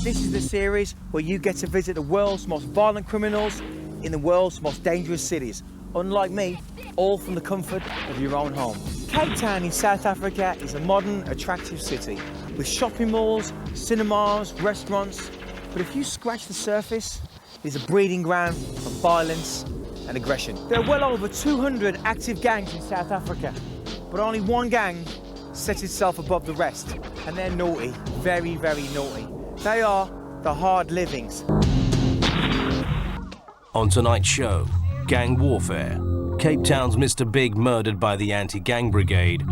This is the series where you get to visit the world's most violent criminals in the world's most dangerous cities. Unlike me, all from the comfort of your own home. Cape Town in South Africa is a modern, attractive city with shopping malls, cinemas, restaurants. But if you scratch the surface, it's a breeding ground for violence and aggression. There are well over 200 active gangs in South Africa, but only one gang sets itself above the rest, and they're naughty, very, very naughty. They are the Hard Livings. On tonight's show, gang warfare. Cape Town's Mr. Big murdered by the anti-gang brigade.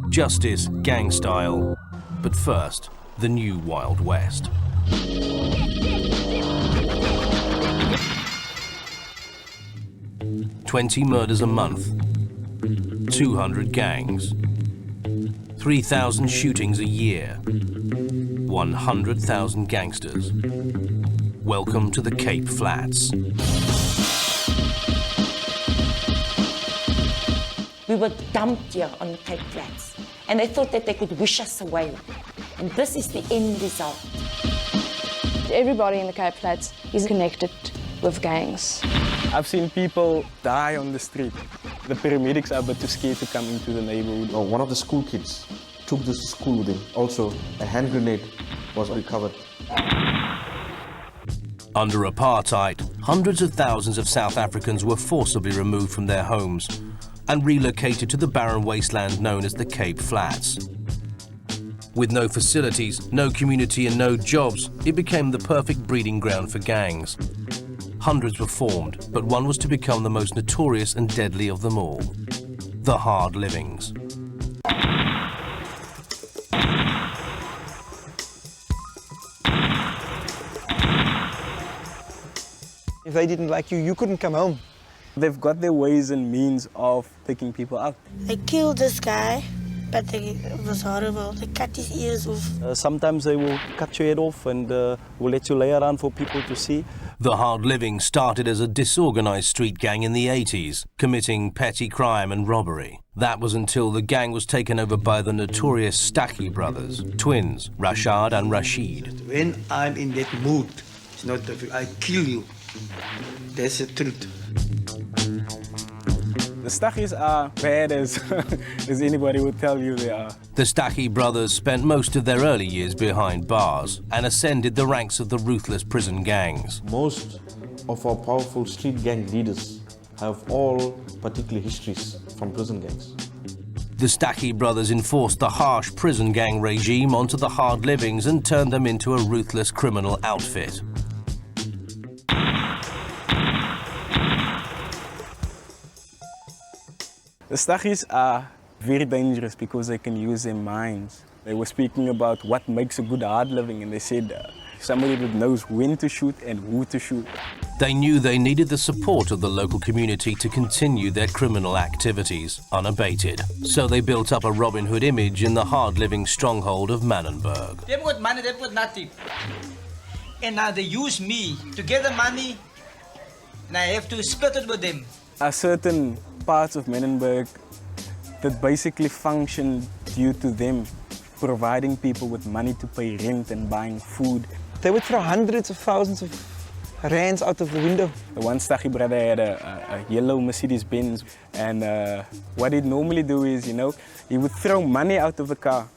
Justice, gang style. But first, the new Wild West. "20 murders a month, 200 gangs, 3,000 shootings a year, 100,000 gangsters. Welcome to the Cape Flats." We were dumped here on the Cape Flats, and they thought that they could wish us away. And this is the end result. Everybody in the Cape Flats is connected with gangs. I've seen people die on the street. The paramedics are but too scared to come into the neighborhood. One of the school kids took this to school with him. Also, a hand grenade was recovered. Under apartheid, hundreds of thousands of South Africans were forcibly removed from their homes and relocated to the barren wasteland known as the Cape Flats. With no facilities, no community and no jobs, it became the perfect breeding ground for gangs. Hundreds were formed, but one was to become the most notorious and deadly of them all: the Hard Livings. If they didn't like you, you couldn't come home. They've got their ways and means of taking people out. They killed this guy, but it was horrible. They cut his ears off. Sometimes they will cut your head off and will let you lay around for people to see. The Hard Living started as a disorganized street gang in the 80s, committing petty crime and robbery. That was until the gang was taken over by the notorious Staggie brothers, twins, Rashad and Rashid. When I'm in that mood, it's not that I kill you. That's the truth. The Staggies are bad as anybody would tell you they are. The Staggie brothers spent most of their early years behind bars and ascended the ranks of the ruthless prison gangs. Most of our powerful street gang leaders have all particular histories from prison gangs. The Staggie brothers enforced the harsh prison gang regime onto the Hard Livings and turned them into a ruthless criminal outfit. The Staggies are very dangerous because they can use their minds. They were speaking about what makes a good hard living, and they said somebody that knows when to shoot and who to shoot. They knew they needed the support of the local community to continue their criminal activities unabated. So they built up a Robin Hood image in the hard living stronghold of Manenberg. They've got money, they've got nothing. And now they use me to get the money, and I have to split it with them. Certain parts of Manenberg that basically function due to them providing people with money to pay rent and buying food. They would throw hundreds of thousands of rands out of the window. The one Staggie brother had a yellow Mercedes-Benz, and what he'd normally do is, he would throw money out of the car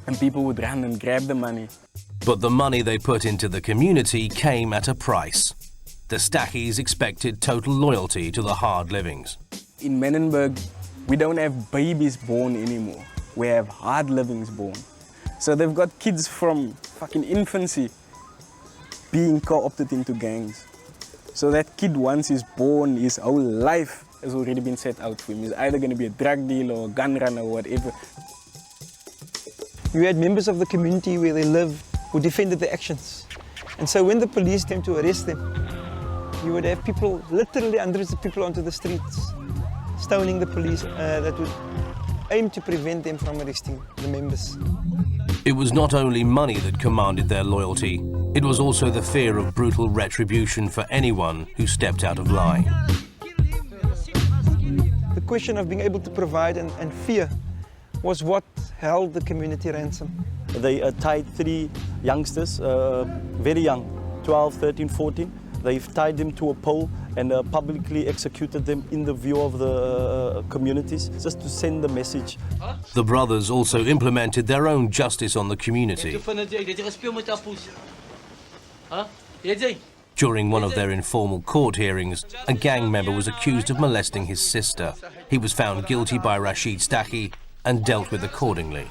and people would run and grab the money. But the money they put into the community came at a price. The Staggies expected total loyalty to the Hard Livings. In Manenberg, we don't have babies born anymore. We have hard livings born. So they've got kids from fucking infancy being co-opted into gangs. So that kid, once he's born, his whole life has already been set out for him. He's either going to be a drug dealer or a gun runner or whatever. You had members of the community where they lived who defended their actions. And so when the police came to arrest them, you would have people, literally hundreds of people onto the streets, stoning the police that would aim to prevent them from arresting the members. It was not only money that commanded their loyalty, it was also the fear of brutal retribution for anyone who stepped out of line. The question of being able to provide and fear was what held the community ransom. They tied 3 youngsters, very young, 12, 13, 14. They've tied them to a pole and publicly executed them in the view of the communities, just to send the message. The brothers also implemented their own justice on the community. During one of their informal court hearings, a gang member was accused of molesting his sister. He was found guilty by Rashid Staggie and dealt with accordingly.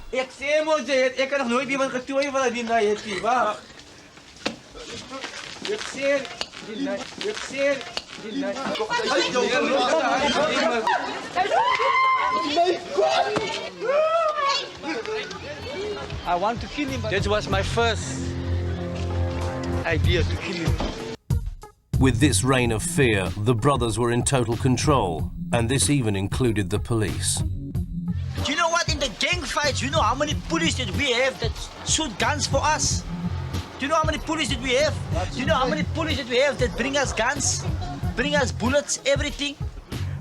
I want to kill him. That was my first idea, to kill him. With this reign of fear, the brothers were in total control, and this even included the police. Do you know what? In the gang fights, you know how many police that we have that shoot guns for us? Do you know how many police that we have? Do you know how many police that we have that bring us guns, bring us bullets, everything?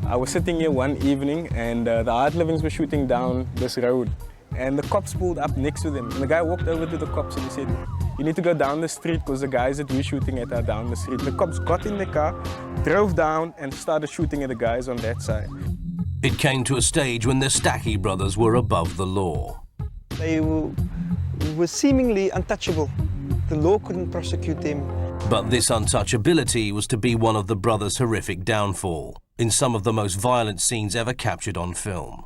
I was sitting here one evening and the hard livings were shooting down this road. And the cops pulled up next to them. And the guy walked over to the cops and he said, "You need to go down the street because the guys that we're shooting at are down the street." The cops got in the car, drove down and started shooting at the guys on that side. It came to a stage when the Staggie brothers were above the law. They were seemingly untouchable. The law couldn't prosecute them. But this untouchability was to be one of the brothers' horrific downfall, in some of the most violent scenes ever captured on film.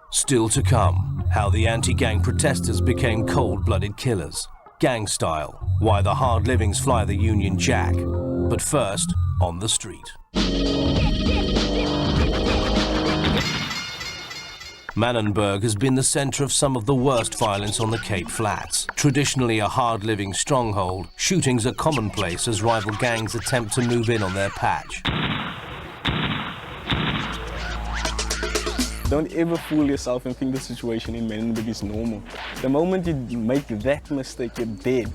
Still to come, how the anti-gang protesters became cold-blooded killers. Gang style, why the hard livings fly the Union Jack. But first, on the street. Manenberg has been the centre of some of the worst violence on the Cape Flats. Traditionally a hard-living stronghold, shootings are commonplace as rival gangs attempt to move in on their patch. Don't ever fool yourself and think the situation in Manenberg is normal. The moment you make that mistake, you're dead.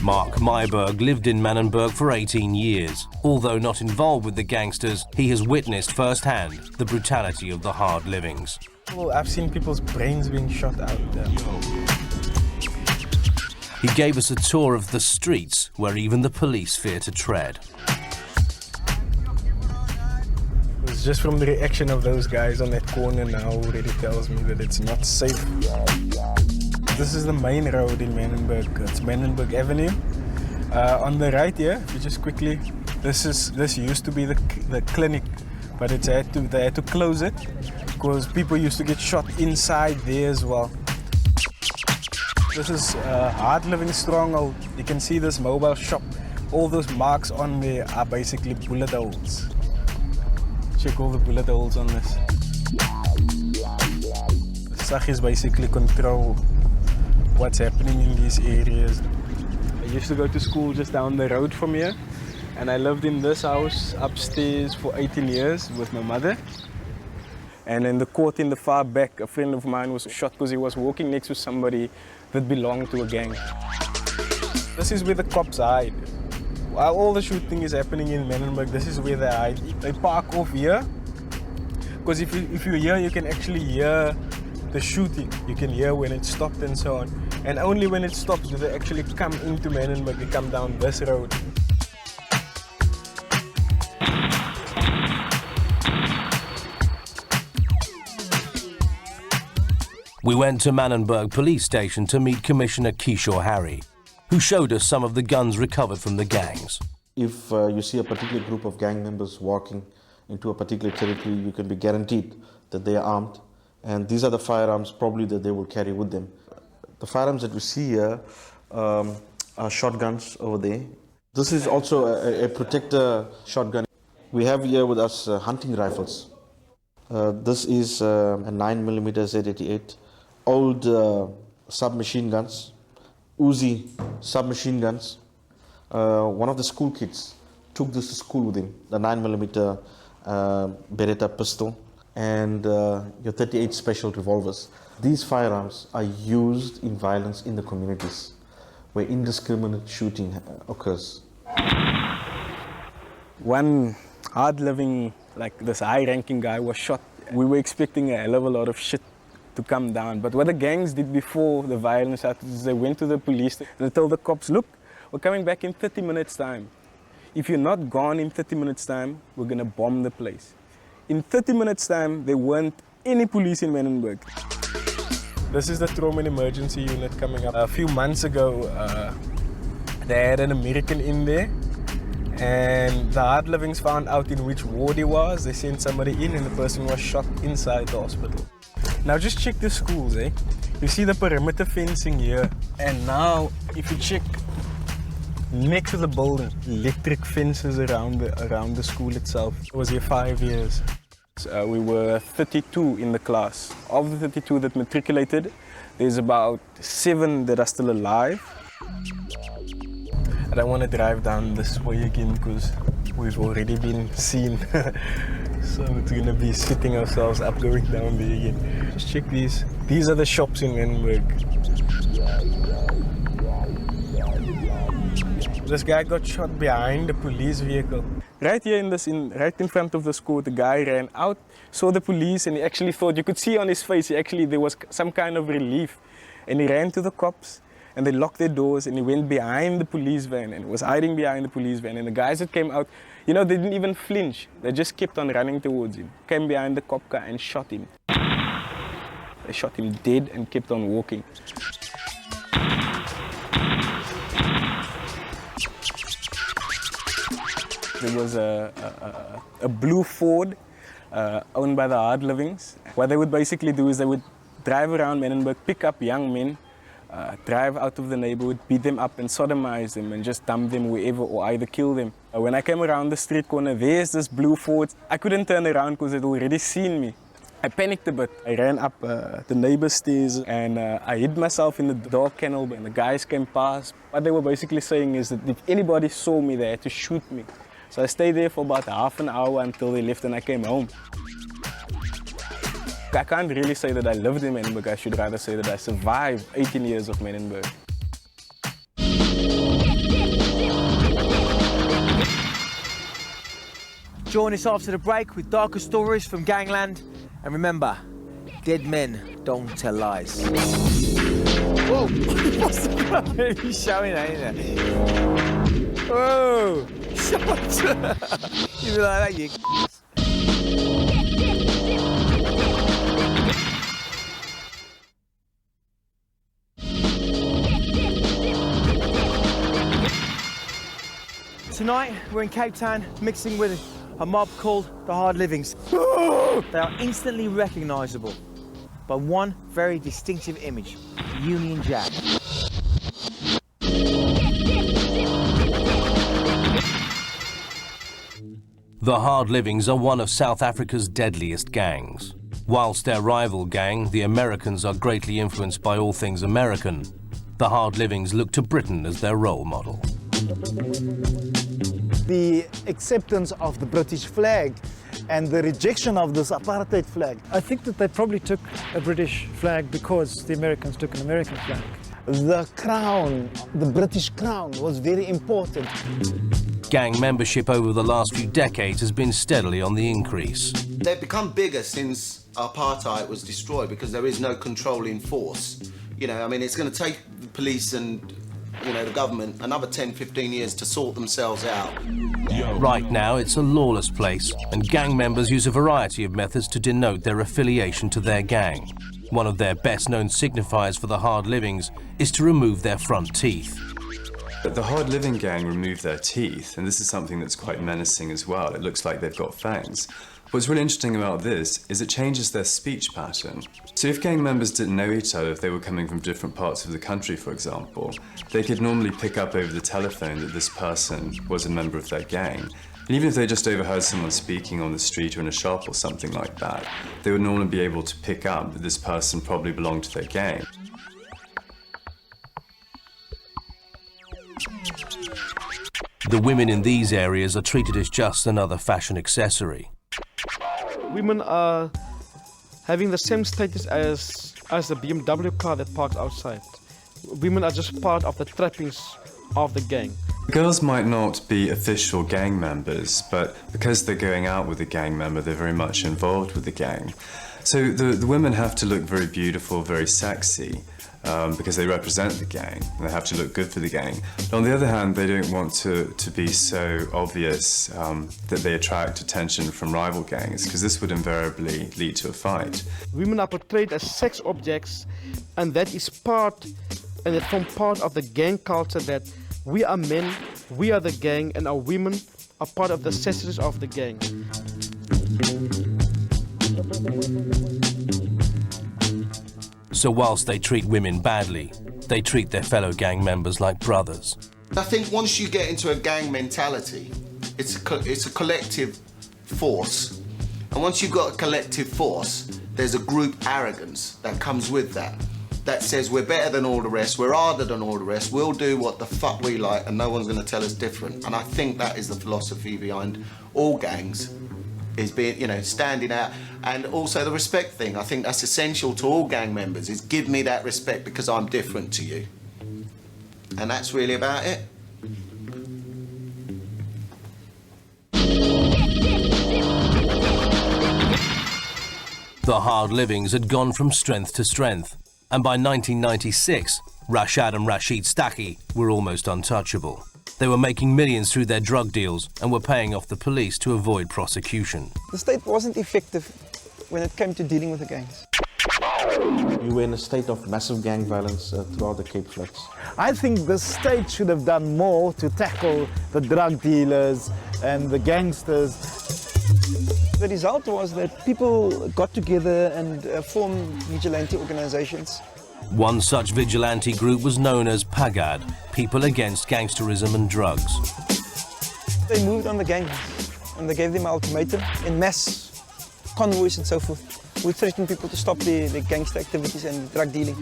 Mark Myberg lived in Manenberg for 18 years. Although not involved with the gangsters, he has witnessed firsthand the brutality of the hard livings. Well, I've seen people's brains being shot out there. He gave us a tour of the streets where even the police fear to tread. It's just from the reaction of those guys on that corner now already tells me that it's not safe. This is the main road in Manenberg. It's Manenberg Avenue. On the right here, if you just quickly, this used to be the clinic, but they had to close it because people used to get shot inside there as well. This is hard living stronghold. You can see this mobile shop. All those marks on there are basically bullet holes. Check all the bullet holes on this. Staggies basically control what's happening in these areas. I used to go to school just down the road from here, and I lived in this house upstairs for 18 years with my mother. And in the court in the far back, a friend of mine was shot because he was walking next to somebody that belonged to a gang. This is where the cops hide. While all the shooting is happening in Manenberg, this is where they hide. They park off here, because if you're here, you can actually hear the shooting. You can hear when it stopped and so on. And only when it stops do they actually come into Manenberg. They come down this road. We went to Manenberg Police Station to meet Commissioner Kishore Harry, who showed us some of the guns recovered from the gangs. If you see a particular group of gang members walking into a particular territory, you can be guaranteed that they are armed. And these are the firearms probably that they will carry with them. The firearms that we see here are shotguns over there. This is also a protector shotgun. We have here with us hunting rifles. This is a 9mm Z88, old submachine guns, Uzi submachine guns. One of the school kids took this to school with him, the 9mm Beretta pistol and your 38 special revolvers. These firearms are used in violence in the communities where indiscriminate shooting occurs. One hard-living, like this high-ranking guy was shot. We were expecting a hell of a lot of shit to come down. But what the gangs did before the violence happened is they went to the police and they told the cops, look, we're coming back in 30 minutes time. If you're not gone in 30 minutes time, we're gonna bomb the place. In 30 minutes time, there weren't any police in Menenberg. This is the trauma and emergency unit coming up. A few months ago, they had an American in there, and the hard livings found out in which ward he was. They sent somebody in and the person was shot inside the hospital. Now just check the schools, eh? You see the perimeter fencing here, and now if you check next to the building, electric fences around the school itself. I was here 5 years. We were 32 in the class. Of the 32 that matriculated, there's about 7 that are still alive. I don't want to drive down this way again because we've already been seen. So it's going to be sitting ourselves up going down there again. Just check these. These are the shops in Menenberg. This guy got shot behind the police vehicle. Right here right in front of the school, the guy ran out, saw the police, and he actually thought, you could see on his face, there was some kind of relief. And he ran to the cops, and they locked their doors, and he went behind the police van, and was hiding behind the police van. And the guys that came out, they didn't even flinch. They just kept on running towards him. Came behind the cop car and shot him. They shot him dead and kept on walking. There was a blue Ford owned by the hard livings. What they would basically do is they would drive around Menenberg, pick up young men, drive out of the neighborhood, beat them up and sodomize them and just dump them wherever or either kill them. When I came around the street corner, there's this blue Ford. I couldn't turn around because they'd already seen me. I panicked a bit. I ran up the neighbor's stairs and I hid myself in the dog kennel and the guys came past. What they were basically saying is that if anybody saw me, they had to shoot me. So I stayed there for about half an hour until they left and I came home. I can't really say that I lived in Menenberg. I should rather say that I survived 18 years of Menenberg. Join us after the break with darker stories from gangland. And remember, dead men don't tell lies. Whoa! What's the problem? He's showing that, isn't it? Whoa! Shut up! You be like that, you Tonight, we're in Cape Town, mixing with a mob called the Hard Livings. They are instantly recognisable by one very distinctive image, Union Jack. The Hard Livings are one of South Africa's deadliest gangs. Whilst their rival gang, the Americans, are greatly influenced by all things American, the Hard Livings look to Britain as their role model. The acceptance of the British flag and the rejection of this apartheid flag. I think that they probably took a British flag because the Americans took an American flag. The crown, the British crown, was very important. Gang membership over the last few decades has been steadily on the increase. They've become bigger since apartheid was destroyed because there is no controlling force. It's going to take the police and the government another 10, 15 years to sort themselves out. Right now, it's a lawless place, and gang members use a variety of methods to denote their affiliation to their gang. One of their best-known signifiers for the Hard Livings is to remove their front teeth. The Hard Living gang remove their teeth, and this is something that's quite menacing as well. It looks like they've got fangs. What's really interesting about this is it changes their speech pattern. So if gang members didn't know each other, if they were coming from different parts of the country, for example, they could normally pick up over the telephone that this person was a member of their gang. And even if they just overheard someone speaking on the street or in a shop or something like that, they would normally be able to pick up that this person probably belonged to their gang. The women in these areas are treated as just another fashion accessory. Women are having the same status as the BMW car that parks outside. Women are just part of the trappings of the gang. Girls might not be official gang members, but because they're going out with a gang member, they're very much involved with the gang. So the women have to look very beautiful, very sexy, because they represent the gang. They have to look good for the gang. But on the other hand, they don't want to be so obvious that they attract attention from rival gangs, because this would invariably lead to a fight. Women are portrayed as sex objects, and that is part, and it forms part of the gang culture that we are men, we are the gang, and our women are part of the accessories of the gang. So whilst they treat women badly, they treat their fellow gang members like brothers. I think once you get into a gang mentality, it's a collective force. And once you've got a collective force, there's a group arrogance that comes with that. That says we're better than all the rest, we're harder than all the rest, we'll do what the fuck we like and no one's going to tell us different. And I think that is the philosophy behind all gangs, is being, you know, standing out. And also the respect thing, I think that's essential to all gang members, is give me that respect because I'm different to you. And that's really about it. The hard livings had gone from strength to strength, and by 1996, Rashad and Rashid Staggie were almost untouchable. They were making millions through their drug deals and were paying off the police to avoid prosecution. The state wasn't effective when it came to dealing with the gangs. We were in a state of massive gang violence throughout the Cape Flats. I think the state should have done more to tackle the drug dealers and the gangsters. The result was that people got together and formed vigilante organizations. One such vigilante group was known as PAGAD, People Against Gangsterism and Drugs. They moved on the gangs and they gave them ultimatum in mass convoys and so forth. We threatened people to stop their gangster activities and drug dealing.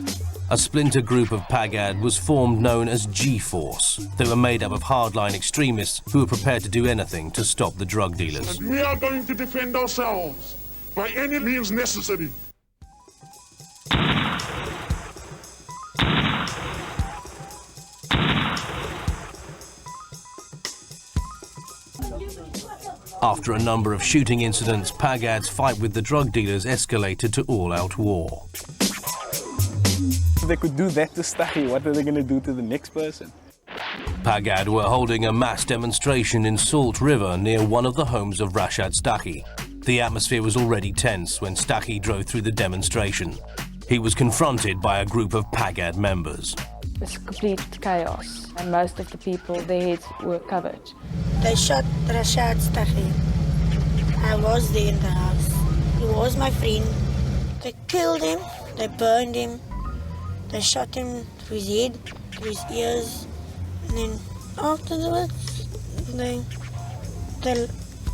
A splinter group of PAGAD was formed known as G-Force. They were made up of hardline extremists who were prepared to do anything to stop the drug dealers. And we are going to defend ourselves by any means necessary. After a number of shooting incidents, PAGAD's fight with the drug dealers escalated to all-out war. If they could do that to Staggie, what are they going to do to the next person? PAGAD were holding a mass demonstration in Salt River near one of the homes of Rashad Staggie. The atmosphere was already tense when Staggie drove through the demonstration. He was confronted by a group of PAGAD members. It's complete chaos, and most of the people, their heads were covered. They shot Rashad Staggie. I was there in the house. He was my friend. They killed him, they burned him, they shot him through his head, through his ears, and then afterwards, they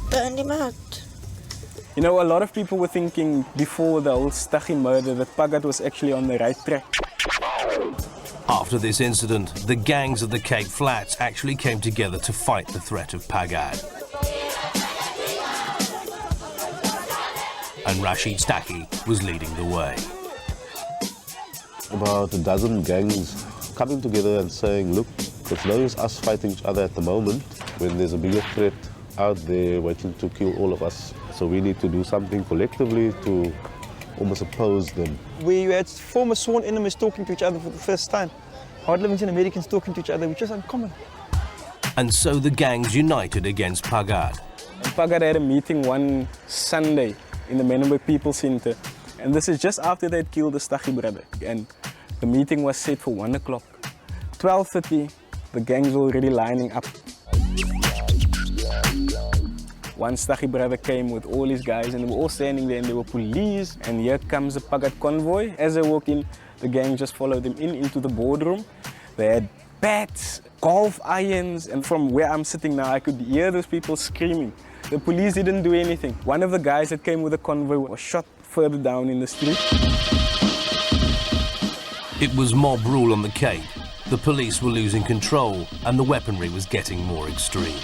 burned him out. You know, a lot of people were thinking before the whole Staggie murder that PAGAD was actually on the right track. After this incident, the gangs of the Cape Flats actually came together to fight the threat of PAGAD. And Rashid Staggie was leading the way. About a dozen gangs coming together and saying, look, it's no use us fighting each other at the moment when there's a bigger threat out there waiting to kill all of us. So we need to do something collectively to almost oppose them. We had former sworn enemies talking to each other for the first time. Hard livings and Americans talking to each other, which is uncommon. And so the gangs united against PAGAD. PAGAD had a meeting one Sunday in the Menenberg People Center. And this is just after they'd killed the Staggie brother. And the meeting was set for 1 o'clock. 12:30, the gangs were already lining up. One Staggie brother came with all his guys and they were all standing there and they were police. And here comes a PAGAD convoy. As they walked in, the gang just followed them into the boardroom. They had bats, golf irons, and from where I'm sitting now, I could hear those people screaming. The police didn't do anything. One of the guys that came with the convoy was shot further down in the street. It was mob rule on the Cape. The police were losing control and the weaponry was getting more extreme.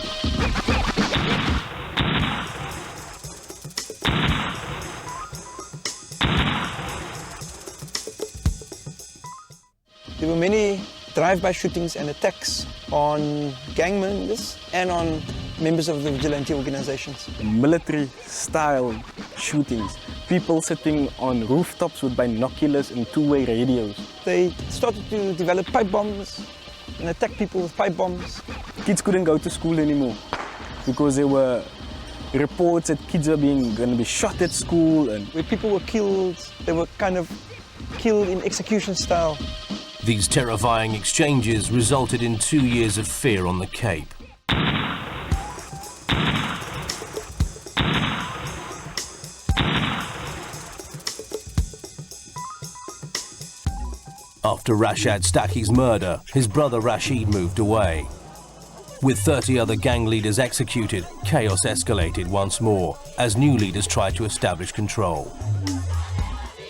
There were many drive-by shootings and attacks on gang members and on members of the vigilante organizations. Military-style shootings. People sitting on rooftops with binoculars and two-way radios. They started to develop pipe bombs and attack people with pipe bombs. Kids couldn't go to school anymore because there were reports that kids are going to be shot at school. And where people were killed, they were kind of killed in execution style. These terrifying exchanges resulted in 2 years of fear on the Cape. After Rashad Staggie's murder, his brother Rashid moved away. With 30 other gang leaders executed, chaos escalated once more as new leaders tried to establish control.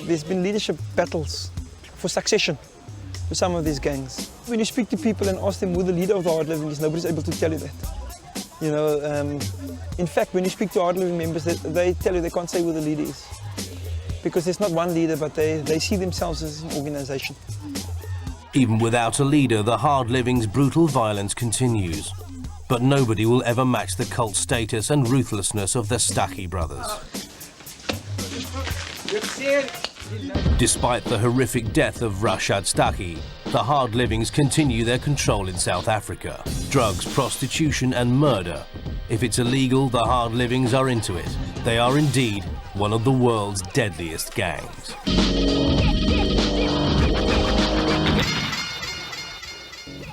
There's been leadership battles for succession for some of these gangs. When you speak to people and ask them who the leader of the hard living is, nobody's able to tell you that. You know, in fact, when you speak to hard living members, they tell you they can't say who the leader is. Because there's not one leader, but they see themselves as an organization. Even without a leader, the hard living's brutal violence continues. But nobody will ever match the cult status and ruthlessness of the Staggie brothers. Despite the horrific death of Rashad Staggie, the hard livings continue their control in South Africa. Drugs, prostitution and murder. If it's illegal, the hard livings are into it. They are indeed one of the world's deadliest gangs.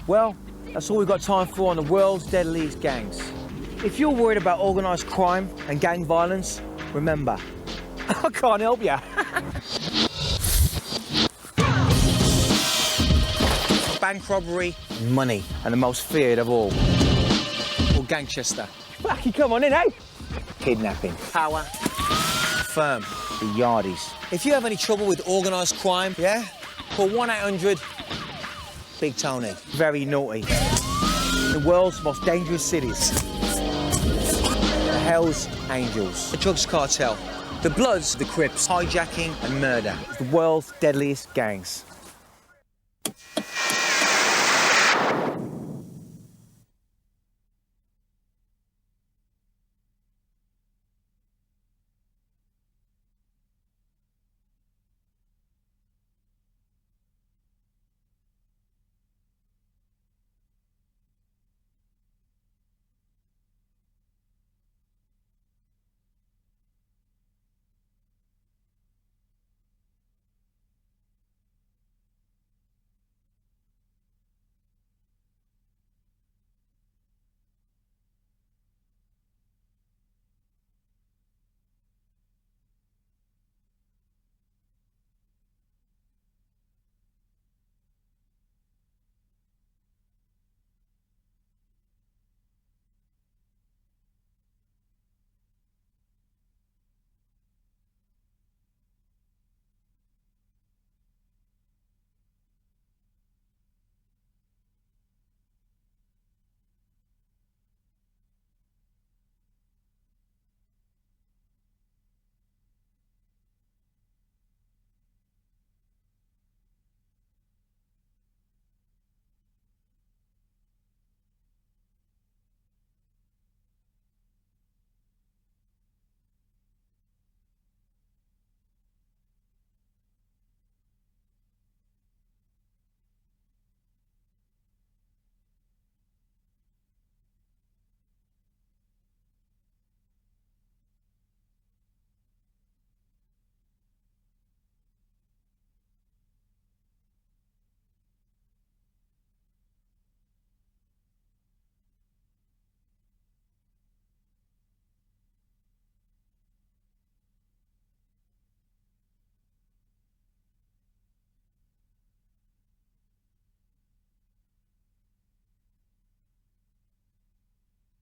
Well, that's all we've got time for on the world's deadliest gangs. If you're worried about organised crime and gang violence, remember, I can't help you. Bank robbery, money, and the most feared of all. Or Gangchester. Fucking come on in, eh? Kidnapping, power, firm, the yardies. If you have any trouble with organised crime, yeah, call 1-800 Big Tony. Very naughty. The world's most dangerous cities. The Hell's Angels. The drugs cartel. The Bloods, the Crips, hijacking and murder. It's the world's deadliest gangs.